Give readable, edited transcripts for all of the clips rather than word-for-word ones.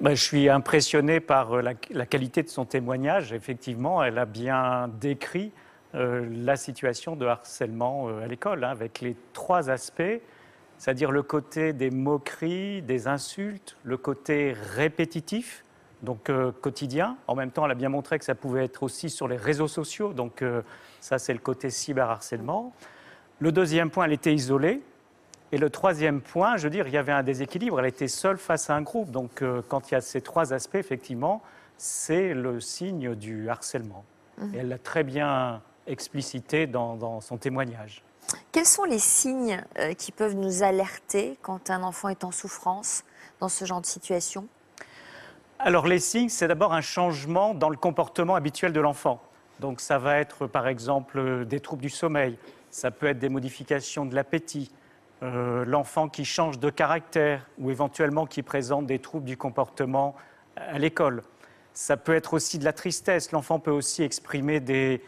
Je suis impressionné par la qualité de son témoignage. Effectivement, elle a bien décrit la situation de harcèlement à l'école, hein, avec les trois aspects, c'est-à-dire le côté des moqueries, des insultes, le côté répétitif, donc quotidien. En même temps, elle a bien montré que ça pouvait être aussi sur les réseaux sociaux, donc ça c'est le côté cyberharcèlement. Le deuxième point, elle était isolée. Et le troisième point, je veux dire, il y avait un déséquilibre. Elle était seule face à un groupe. Donc, quand il y a ces trois aspects, effectivement, c'est le signe du harcèlement. Et elle l'a très bien explicité dans son témoignage. Quels sont les signes qui peuvent nous alerter quand un enfant est en souffrance dans ce genre de situation? Alors, les signes, c'est d'abord un changement dans le comportement habituel de l'enfant. Donc, ça va être, par exemple, des troubles du sommeil. Ça peut être des modifications de l'appétit. L'enfant qui change de caractère ou éventuellement qui présente des troubles du comportement à l'école. Ça peut être aussi de la tristesse. L'enfant peut aussi exprimer des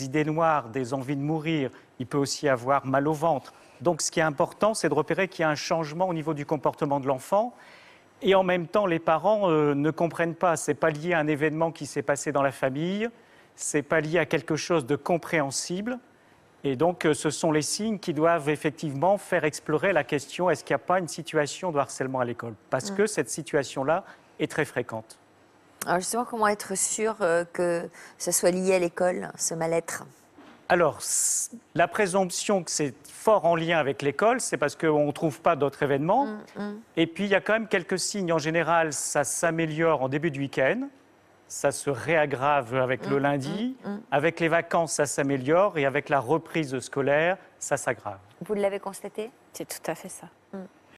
idées noires, des envies de mourir. Il peut aussi avoir mal au ventre. Donc ce qui est important, c'est de repérer qu'il y a un changement au niveau du comportement de l'enfant. Et en même temps, les parents ne comprennent pas. Ce n'est pas lié à un événement qui s'est passé dans la famille. Ce n'est pas lié à quelque chose de compréhensible. Et donc, ce sont les signes qui doivent effectivement faire explorer la question, est-ce qu'il n'y a pas une situation de harcèlement à l'école? Parce que cette situation-là est très fréquente. Alors justement, comment être sûr que ça soit lié à l'école, ce mal-être? Alors, la présomption que c'est fort en lien avec l'école, c'est parce qu'on ne trouve pas d'autres événements. Et puis, il y a quand même quelques signes. En général, ça s'améliore en début de week-end. Ça se réaggrave avec le lundi. Avec les vacances, ça s'améliore. Et avec la reprise scolaire, ça s'aggrave. Vous l'avez constaté? C'est tout à fait ça.